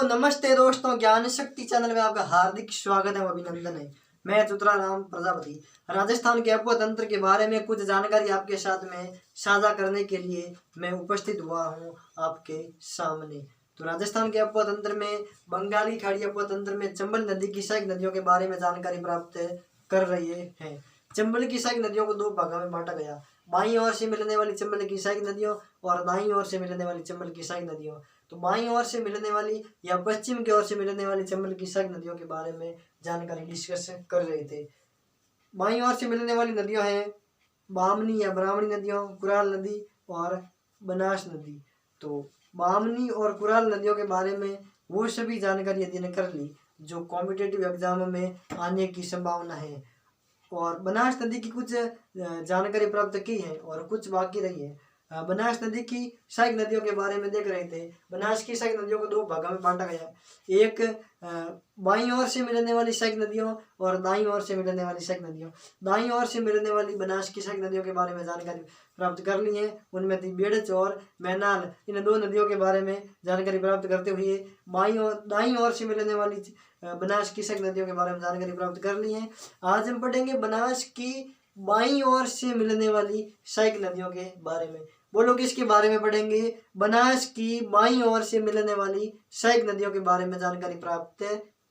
नमस्ते दोस्तों, ज्ञान शक्ति चैनल में आपका हार्दिक स्वागत है, अभिनंदन है। मैं चुतराराम प्रजापति राजस्थान के अपतंत्र के बारे में कुछ जानकारी आपके साथ में साझा करने के लिए मैं उपस्थित हुआ हूं आपके सामने। तो राजस्थान के अपतंत्र में बंगाली खाड़ी अपतंत्र में चंबल नदी की सहायक नदियों के बारे में जानकारी प्राप्त कर रहे हैं। चंबल की सहायक नदियों को दो भागों में बांटा गया, बाईं ओर से मिलने वाली चंबल की सहायक नदियों और दाईं ओर से मिलने वाली चंबल की सहायक नदियों। तो बाईं ओर से मिलने वाली या पश्चिम की ओर से मिलने वाली चंबल की सहायक नदियों के बारे में जानकारी डिस्कस कर रहे थे। बाईं ओर से मिलने वाली नदियां हैं बामनी या ब्राह्मणी नदियों, कुराल नदी और बनास नदी। तो बामनी और कुराल नदियों के बारे में वो सभी जानकारी यदि ने कर ली जो कॉम्पिटेटिव एग्जाम में आने की संभावना है, और बनास नदी की कुछ जानकारी प्राप्त की है और कुछ बाकी रही है। बनास नदी की सहायक नदियों के बारे में देख रहे थे। बनास की सहायक नदियों को दो भागों में बांटा गया, एक बाईं ओर से मिलने वाली सहायक नदियों और दाईं ओर से मिलने वाली सहायक नदियों। दाईं ओर से मिलने वाली बनास की सहायक नदियों के बारे में जानकारी प्राप्त कर ली है। उनमें थी बेड़च और मैनाल, इन दो नदियों के बारे में जानकारी प्राप्त करते हुए बाईं और दाईं ओर से मिलने वाली बनास की सहायक नदियों के बारे में जानकारी प्राप्त कर ली है। आज हम पढ़ेंगे बनास की बाईं ओर से मिलने वाली सहायक नदियों के बारे में। बोलो किसके बारे में पढ़ेंगे? बनास की बाईं ओर से मिलने वाली सहायक नदियों के बारे में जानकारी प्राप्त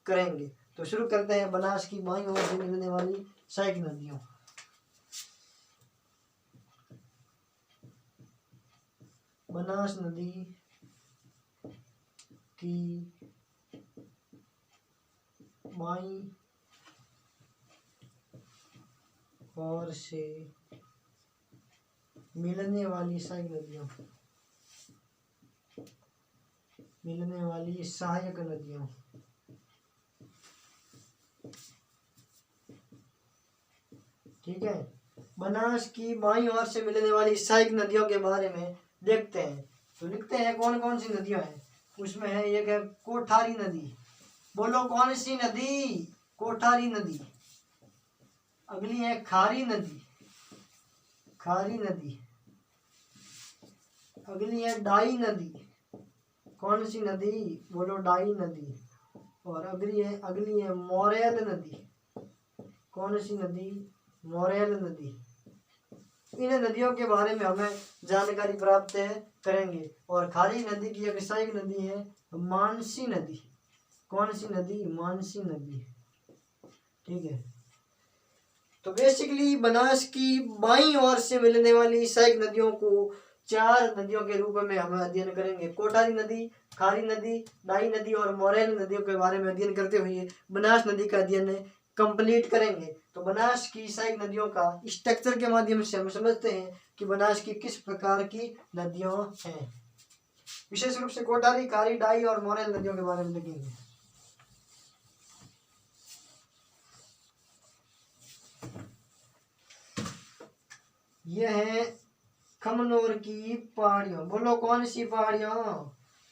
करेंगे। तो शुरू करते हैं बनास की बाईं ओर से मिलने वाली सहायक नदियों। बनास नदी की बाईं ओर से मिलने वाली सहायक नदियों, मिलने वाली सहायक नदियों। ठीक है, बनास की बाईं ओर से मिलने वाली सहायक नदियों के बारे में देखते हैं। तो लिखते हैं कौन कौन सी नदियां हैं। उसमें है एक है कोठारी नदी। बोलो कौन सी नदी? कोठारी नदी। अगली है खारी नदी, खारी नदी। अगली है डाई नदी। कौन सी नदी? बोलो डाई नदी। और अगली है मोरेल नदी। कौन सी नदी? मोरेल नदी। इन नदियों के बारे में हमें जानकारी प्राप्त करेंगे। और खारी नदी की एक सहायक नदी है मानसी नदी। कौन सी नदी? मानसी नदी। ठीक है, तो बेसिकली बनास की बाईं ओर से मिलने वाली सहायक नदियों को चार नदियों के रूप में हम अध्ययन करेंगे। कोठारी नदी, खारी नदी, डाई नदी और मोरेल नदियों के बारे में अध्ययन करते हुए बनास नदी का अध्ययन कंप्लीट करेंगे। तो बनास की सहायक नदियों का स्ट्रक्चर के माध्यम से हम समझते हैं कि बनास की किस प्रकार की नदियों हैं। विशेष रूप से कोठारी, खारी, डाई और मोरेल नदियों के बारे में देखेंगे। यह है खमनोर की पहाड़ियों। बोलो कौन सी पहाड़ियों?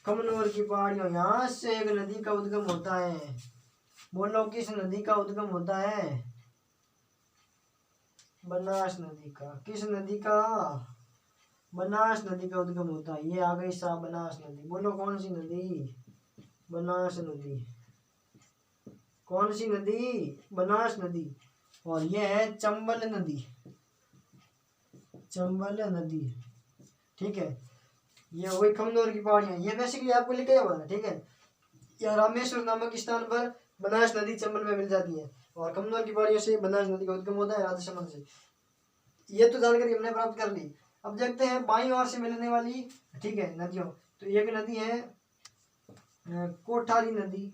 खमनोर की पहाड़ियों। यहाँ से एक नदी का उद्गम होता है। बोलो किस नदी का उद्गम होता है? बनास नदी का। किस नदी का? बनास नदी का उद्गम होता है। ये आ गई सा बनास नदी। बोलो कौन सी नदी? बनास नदी। कौन सी नदी? बनास नदी। और यह है चंबल नदी, चंबल नदी। ठीक है, ये वही खमनोर की पहाड़ियां। ये बेसिकली आपको लिखा हुआ है। ठीक है, यह रामेश्वर नामक स्थान पर बनास नदी चंबल में मिल जाती है और खमनोर की पहाड़ियों से बनास नदी का उद्गम होता है राजसमंद से। ये तो जानकारी हमने प्राप्त कर ली। अब देखते हैं बाईं ओर से मिलने वाली, ठीक है, नदियों। तो एक नदी है कोठारी नदी,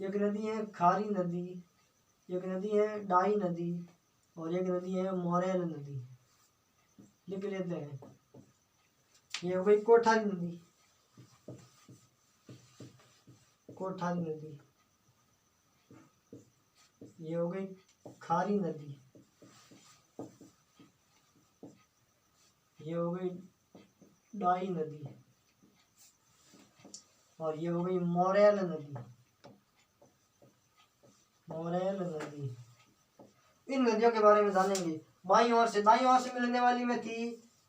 एक नदी है खारी नदी, एक नदी है डाई नदी और एक नदी है मोरेल नदी। लिख लेते हैं। ये हो गई कोठारी नदी, कोठारी नदी। ये हो गई खारी नदी, ये हो गई डाई नदी और ये हो गई मोरेल नदी, मोरेल नदी। इन नदियों के बारे में जानेंगे। बाईं ओर से, दाईं ओर से मिलने वाली में थी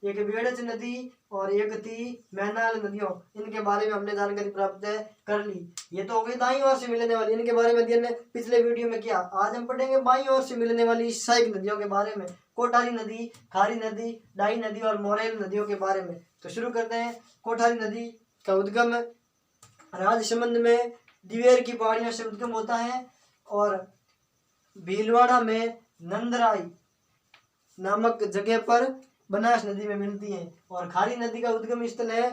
एक बेड़च नदी और एक थी मैनाल नदियों, इनके बारे में हमने जानकारी प्राप्त कर ली। ये तो हो गई दाईं ओर से मिलने वाली, इनके बारे में हमने पिछले वीडियो में किया। आज हम पढ़ेंगे बाईं ओर से मिलने वाली सहायक नदियों के बारे में, कोठारी नदी, खारी नदी, डाई नदी और मोरेल नदियों के बारे में। तो शुरू करते हैं। कोठारी नदी का उद्गम राजसमंद में दिवेर की पहाड़ियों से उद्गम होता है और भीलवाड़ा में नंदराई नामक जगह पर बनास नदी में मिलती है। और खारी नदी का उद्गम स्थल है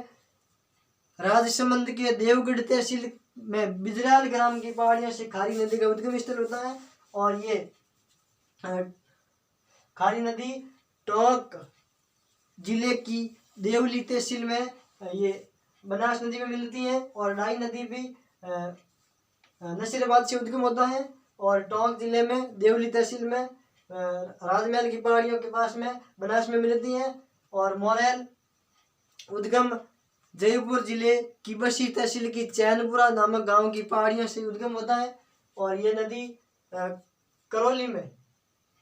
राजसमंद के देवगढ़ तहसील में बिजराल ग्राम की पहाड़ियों से खारी नदी का उद्गम स्थल होता है। और ये खारी नदी टोंक जिले की देवली तहसील में ये बनास नदी में मिलती है। और डाई नदी भी नसीराबाद से उद्गम होता है और टोंक जिले में देवली तहसील में राजमहल की पहाड़ियों के पास में बनास में मिलती है। और मोरेल उद्गम जयपुर जिले की बसी तहसील की चैनपुरा नामक गांव की पहाड़ियों से उद्गम होता है। और ये नदी करौली में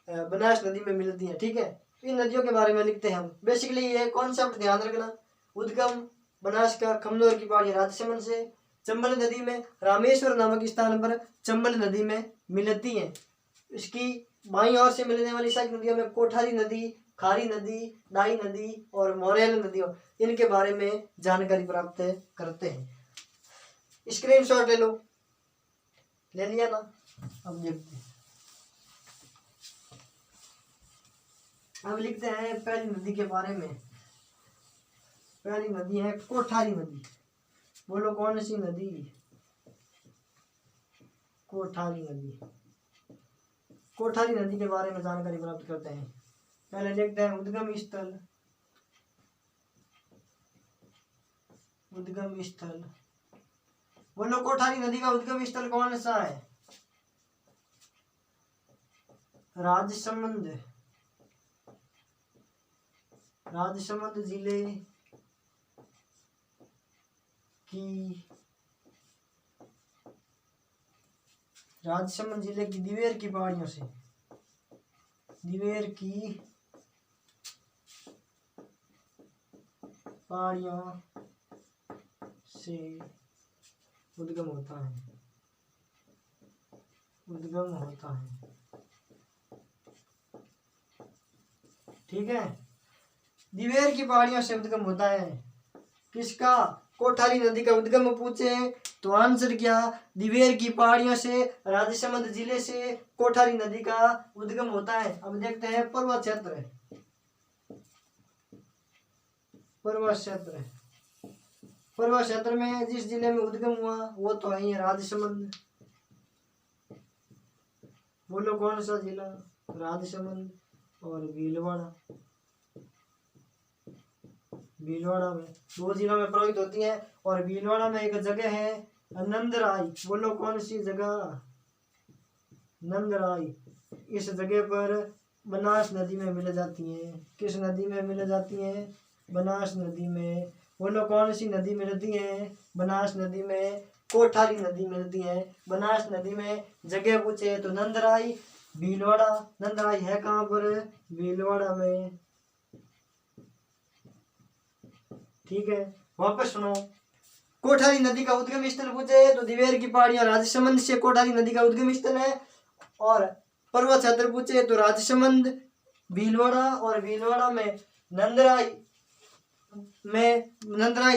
बनास नदी में मिलती है। ठीक है, इन नदियों के बारे में लिखते हैं हम। बेसिकली ये कॉन्सेप्ट ध्यान रखना, उद्गम बनास का खमनोर की पहाड़ी राजसमंद से, चंबल नदी में रामेश्वर नामक स्थान पर चंबल नदी में मिलती है। इसकी बाईं ओर से मिलने वाली सहायक नदियों में कोठारी नदी, खारी नदी, डाई नदी और मोरेल नदियों, इनके बारे में जानकारी प्राप्त करते हैं। स्क्रीनशॉट ले लो, ले लिया ना? अब देखते हैं। अब लिखते हैं पहली नदी के बारे में। पहली नदी है कोठारी नदी। बोलो कौन सी नदी? कोठारी नदी। कोठारी नदी के बारे में जानकारी प्राप्त करते हैं। पहले देखते हैं उद्गम स्थल। उद्गम स्थल, बोलो कोठारी नदी का उद्गम स्थल कौन सा है? राजसमंद। राजसमंद जिले की राजसमंद जिले की दिवेर की पहाड़ियों से, दिवेर की पहाड़ियों से उद्गम होता है। उद्गम होता है। ठीक है, दिवेर की पहाड़ियों से उद्गम होता है। किसका? कोठारी नदी का उद्गम पूछे तो आंसर क्या? दिवेर की पहाड़ियों से, राजसमंद जिले से कोठारी नदी का उद्गम होता है। अब देखते हैं पर्वत क्षेत्र। पर्वत क्षेत्र, पर्वत क्षेत्र में जिस जिले में उद्गम हुआ वो तो है राजसमंद। बोलो कौन सा जिला? राजसमंद और भीलवाड़ा। भीलवाड़ा में, दो जिलों में प्रभावित होती है। और भीलवाड़ा में एक जगह है नंदराई। बोलो कौन सी जगह? नंदराई। इस जगह पर बनास नदी में मिल जाती है। किस नदी में मिल जाती है? बनास नदी में। बोलो कौन सी नदी मिलती है? बनास नदी में कोठारी नदी मिलती है। बनास नदी में जगह पूछे तो नंदराई, भीलवाड़ा। नंदराई है कहाँ पर? भीलवाड़ा में। ठीक है, वापस सुनो। कोठारी नदी का उद्गम स्थल पूछे तो दिवेर की पहाड़ियां राजसमंद से कोठारी नदी का उद्गम स्थल है। और पर्वत क्षेत्र पूछे तो राजसमंद, भीलवाड़ा। और भीलवाड़ा में नंदराई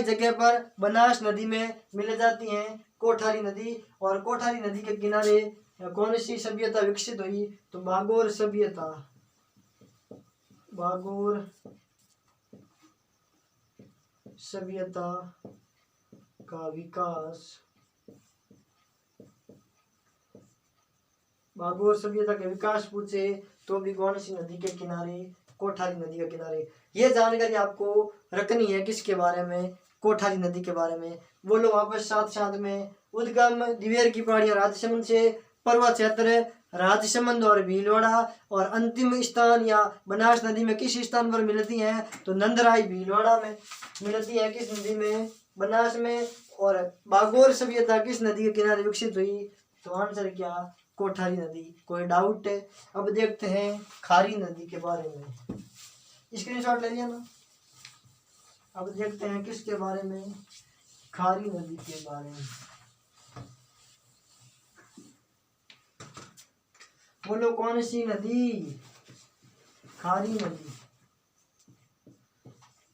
जगह पर बनास नदी में मिल जाती है कोठारी नदी। और कोठारी नदी के किनारे कौन सी सभ्यता विकसित हुई? तो बागोर सभ्यता। बागोर सभ्यता का विकास। बागोर सभ्यता के विकास पूछे तो भी कौन सी नदी के किनारे? कोठारी नदी के किनारे। ये जानकारी आपको रखनी है किसके बारे में? कोठारी नदी के बारे में। बोलो वापस साथ साथ में। उद्गम दिवेर की पहाड़ियां राजसमंद से, पर्वत क्षेत्र राजसमंद और भीलवाड़ा। और अंतिम स्थान या बनास नदी में किस स्थान पर मिलती है? तो नंदराई भीलवाड़ा में मिलती है। किस नदी में? बनास में। और बागोर सभ्यता किस नदी के किनारे विकसित हुई? तो आंसर क्या? कोठारी नदी। कोई डाउट है? अब देखते हैं खारी नदी के बारे में। स्क्रीनशॉट ले लिया ना? अब देखते हैं किसके बारे में, खारी नदी के बारे में। बोलो कौन सी नदी? खारी नदी।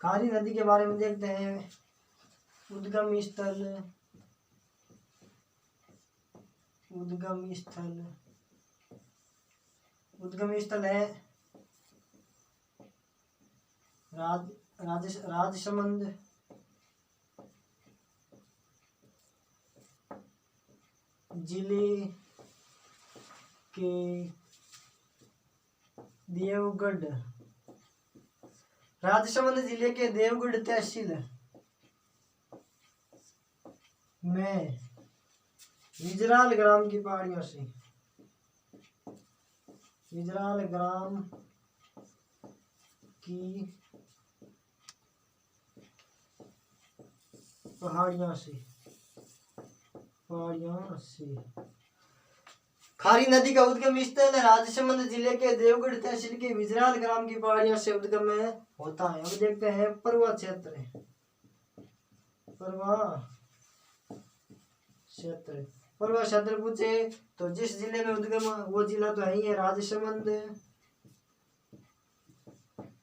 खारी नदी के बारे में देखते हैं। उद्गम स्थल, उद्गम स्थल, उद्गम स्थल है राजसमंद, जिले के देवगढ़, राजसमंद जिले के देवगढ़ तहसील में विजराल ग्राम की पहाड़ियों से, विजराल ग्राम की पहाड़ियों से, पहाड़ियों से खारी नदी का उद्गम स्थल राजसमंद जिले के देवगढ़ तहसील के विजराल ग्राम की पहाड़ियों से उद्गम में होता है। अब देखते हैं परवा क्षेत्र, परवा क्षेत्र, परवा क्षेत्र पूछे तो जिस जिले में उद्गम वो जिला तो है ही है राजसमंद,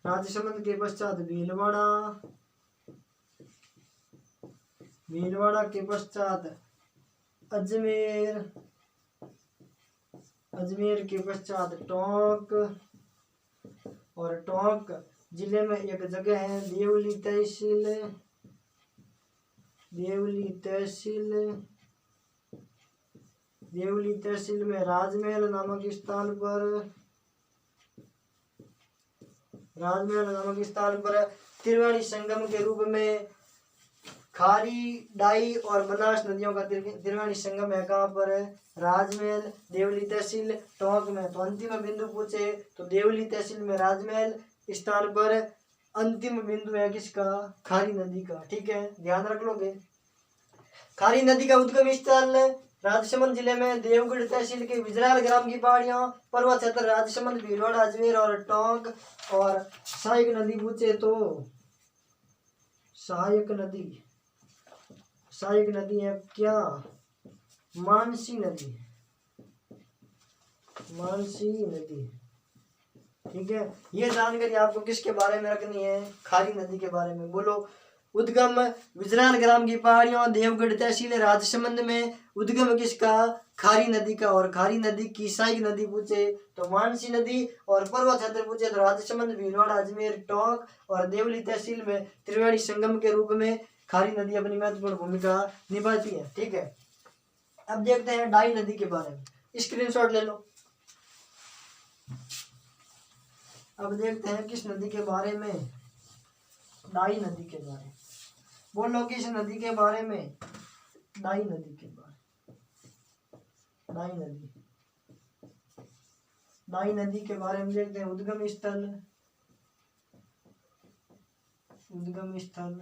राजसमंद के पश्चात भीलवाड़ा, भीलवाड़ा के पश्चात अजमेर, अजमेर के पश्चात टोंक, और टोंक जिले में एक जगह है देवली तहसील, देवली तहसील, देवली तहसील में राजमहल नामक स्थान पर, राजमहल नामक स्थान पर त्रिवेणी संगम के रूप में खारी, डाई और बनास नदियों का त्रिवेणी संगम है। कहाँ पर है? राजमहल, देवली तहसील, टोंक में। तो अंतिम बिंदु पूछे तो देवली तहसील में राजमहल स्थान पर अंतिम बिंदु है किसका? खारी नदी का। ठीक है, ध्यान रख लोगे। खारी नदी का उद्गम स्थल राजसमंद जिले में देवगढ़ तहसील के विजराल ग्राम की पहाड़ियों, पर्वत क्षेत्र राजसमंद, भीलवाड़ा, अजमेर और टोंक। और सहायक नदी पूछे तो सहायक नदी, सहायक नदी है क्या? मानसी नदी, मानसी नदी। ठीक है, ये जानकारी आपको किसके बारे में रखनी है? खारी नदी के बारे में। बोलो उद्गम विजराल ग्राम की पहाड़ियों, देवगढ़ तहसील राजसमंद में। उद्गम किसका? खारी नदी का। और खारी नदी की सहायक नदी पूछे तो मानसी नदी, और पर्वत क्षेत्र पूछे तो राजसमंद, भीलवाड़ा, अजमेर, टोंक। और देवली तहसील में त्रिवेणी संगम के रूप में खारी नदी अपनी महत्वपूर्ण भूमिका निभाती है। ठीक है, अब देखते हैं डाई नदी के बारे में। स्क्रीनशॉट ले लो। अब देखते हैं किस नदी के बारे में? डाई नदी के बारे में। बोलो किस नदी के बारे में? डाई नदी के बारे में। डाई नदी, डाई नदी के बारे में देखते हैं। उद्गम स्थल, उद्गम स्थल,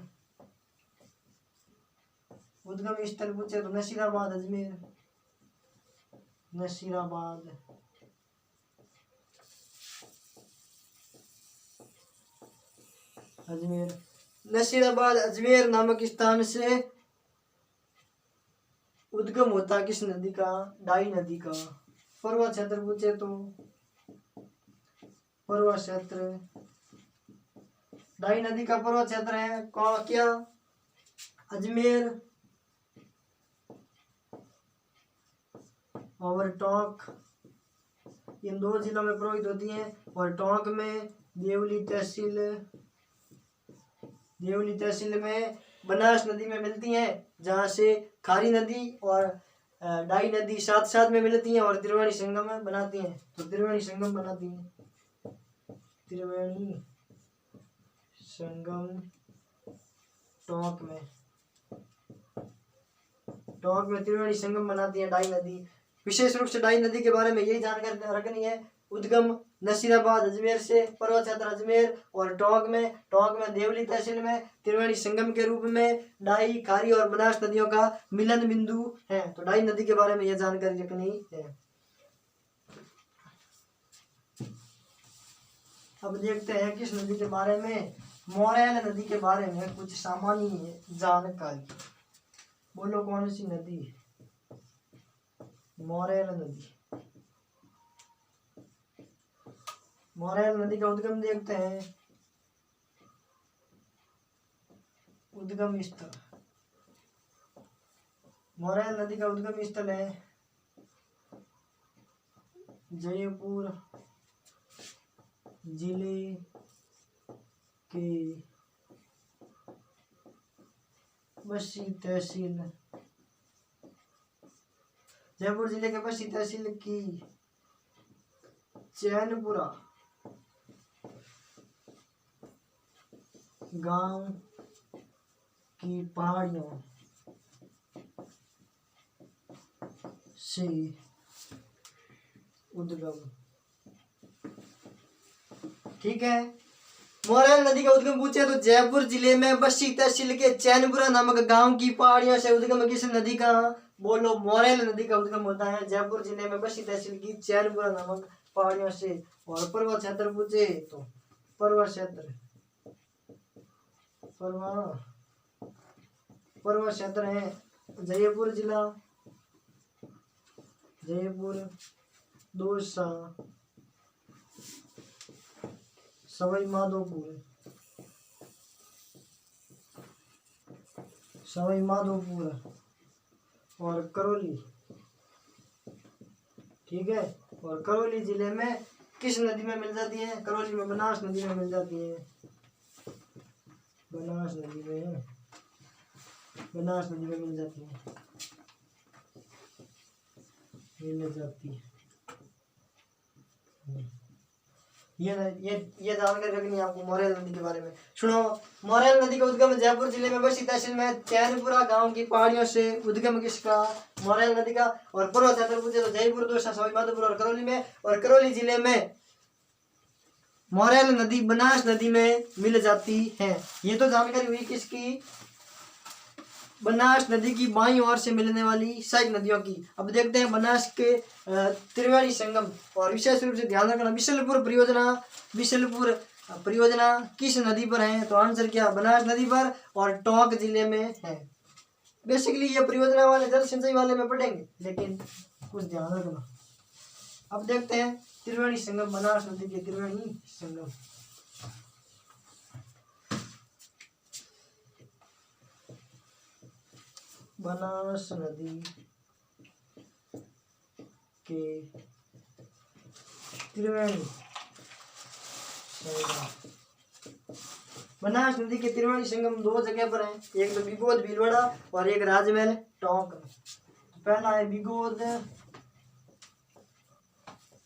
उद्गम स्थल पूछे तो नसीराबाद, अजमेर, नसीराबाद, अजमेर, नसीराबाद, अजमेर नामक स्थान से उद्गम होता किस नदी का? डाई नदी का। पर्वत क्षेत्र पूछे तो पर्वत क्षेत्र, डाई नदी का पर्वत क्षेत्र है कौन? क्या? अजमेर और टोंक, इन दो जिलों में प्रवाहित होती हैं। और टोंक में देवली तहसील, देवली तहसील में बनास नदी में मिलती हैं, जहाँ से खारी नदी और डाई नदी साथ साथ में मिलती हैं और त्रिवेणी संगम बनाती हैं। तो त्रिवेणी संगम बनाती हैं, त्रिवेणी संगम टोंक में, टोंक में त्रिवेणी संगम बनाती है डाई नदी। विशेष रूप से डाई नदी के बारे में यही जानकारी रखनी है। उद्गम नसीराबाद, अजमेर से, पर्वत क्षेत्र अजमेर और टोंक में देवली तहसील में त्रिवेणी संगम के रूप में डाई, खारी और बनास नदियों का मिलन बिंदु है। तो डाई नदी के बारे में यह जानकारी रखनी है। अब देखते हैं किस नदी के बारे में? मोरेल नदी के बारे में कुछ सामान्य जानकारी। बोलो कौन सी नदी है? मोरेल नदी। मोरेल नदी का उद्गम देखते हैं। उद्गम स्थल, मोरेल नदी का उद्गम स्थल है जयपुर जिले के बस्सी तहसील, जयपुर जिले के बस्सी तहसील की चैनपुरा गांव की पहाड़ियों से उद्गम। ठीक है, मोरेल नदी का उद्गम पूछे तो जयपुर जिले में बस्सी तहसील के चैनपुरा नामक गांव की पहाड़ियों से उद्गम किस नदी का? बोलो मोरेल नदी का उद्गम होता है जयपुर जिले में बस्सी तहसील की चैनपुरा नामक पहाड़ियों से। और पर्वत क्षेत्र पूछे तो पर्वत क्षेत्र, पर्वत क्षेत्र है जयपुर जिला, जयपुर, दौसा, सवाई माधोपुर, सवाई माधोपुर और करौली। ठीक है, और करौली जिले में किस नदी में मिल जाती है? करौली में बनास नदी में मिल जाती है, बनास नदी में, बनास नदी में मिल जाती है, मिल जाती है। ये जानकारी रखनी है आपको मोरेल नदी के बारे में। सुनो, मोरेल नदी का उद्गम जयपुर जिले में बस्सी तहसील में चैनपुरा गांव की पहाड़ियों से उद्गम किसका? मोरेल नदी का। और पर्वत क्षेत्र पूछे तो जयपुर, दौसा, सवाई माधोपुर और करौली में। और करौली जिले में मोरेल नदी बनास नदी में मिल जाती है। ये तो जानकारी हुई किसकी? बनास नदी की बाईं ओर से मिलने वाली सहायक नदियों की। अब देखते हैं बनास के त्रिवेणी संगम। और विशेष रूप से ध्यान रखना, विशलपुर परियोजना किस नदी पर है? तो आंसर क्या? बनास नदी पर और टोंक जिले में है। बेसिकली ये परियोजना वाले जल सिंचाई वाले में पढ़ेंगे, लेकिन कुछ ध्यान रखना। अब देखते हैं त्रिवेणी संगम, बनास नदी के त्रिवेणी संगम। बनास नदी के त्रिवेणी संगम, बनास नदी के त्रिवेणी संगम दो जगह पर है, एक तो बिगोद भीलवाड़ा और एक राजमहल टोंक। पहला है बिगोद,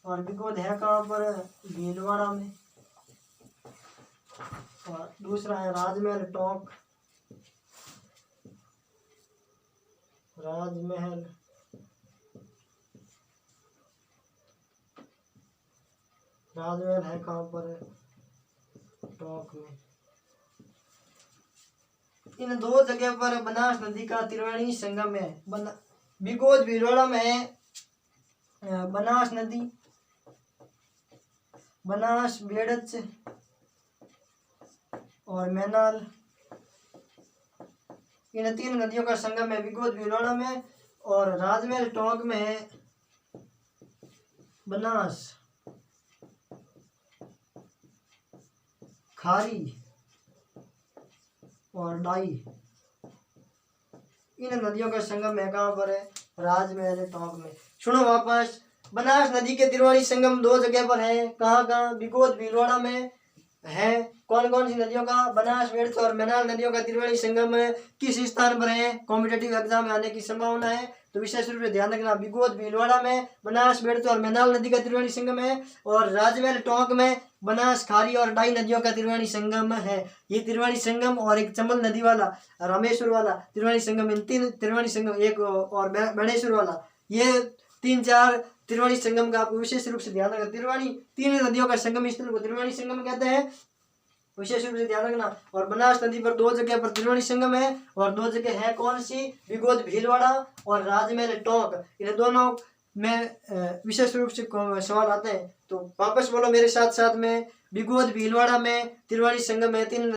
और बिगोद है कहाँ पर? भीलवाड़ा में। और दूसरा है राजमहल टोंक, राजमहल है कहाँ पर? टोंक में। इन दो जगह पर बनास नदी का त्रिवेणी संगम है। बिगोद भीलवाड़ा में है बनास नदी, बनास, बेड़च और मैनाल, इन तीन नदियों का संगम है बिगोद भीलवाड़ा में। और राजमहल टोंक में है बनास, खारी और डाई। इन नदियों का संगम है कहाँ पर? है राजमहल टोंक में। सुनो वापस, बनास नदी के त्रिवेणी संगम दो जगह पर है। कहाँ? बिगोद भीलवाड़ा में है। कौन कौन सी नदियों का? बनास, बेड़च और मैनाल नदियों का त्रिवेणी संगम किस स्थान पर है? कॉम्पिटेटिव एग्जाम में आने की संभावना है, तो विशेष रूप से ध्यान रखना। बिगोद भीलवाड़ा में बनास, बेड़च और मैनाल नदी का त्रिवेणी संगम है। और राजमहल टोंक में बनास, खारी और डाई नदियों का त्रिवेणी संगम है। ये त्रिवेणी संगम और एक चंबल नदी वाला, रामेश्वर वाला त्रिवेणी संगम, इन तीन त्रिवेणी संगम, एक और बेणेश्वर वाला, ये 3-4 त्रिवेणी संगम का आपको विशेष रूप से ध्यान रखना। त्रिवेणी, तीन नदियों का संगम स्थल को त्रिवेणी संगम कहते हैं, विशेष रूप से ध्यान रखना। और बनास नदी पर दो जगह पर त्रिवेणी संगम है, और दो जगह है कौन सी? बिगोद भीलवाड़ा और राजमहल टोंक। इन दोनों में विशेष रूप से सवाल आते हैं, तो वापस बोलो मेरे साथ साथ में, बिगोद भीलवाड़ा में त्रिवेणी संगम है, तीन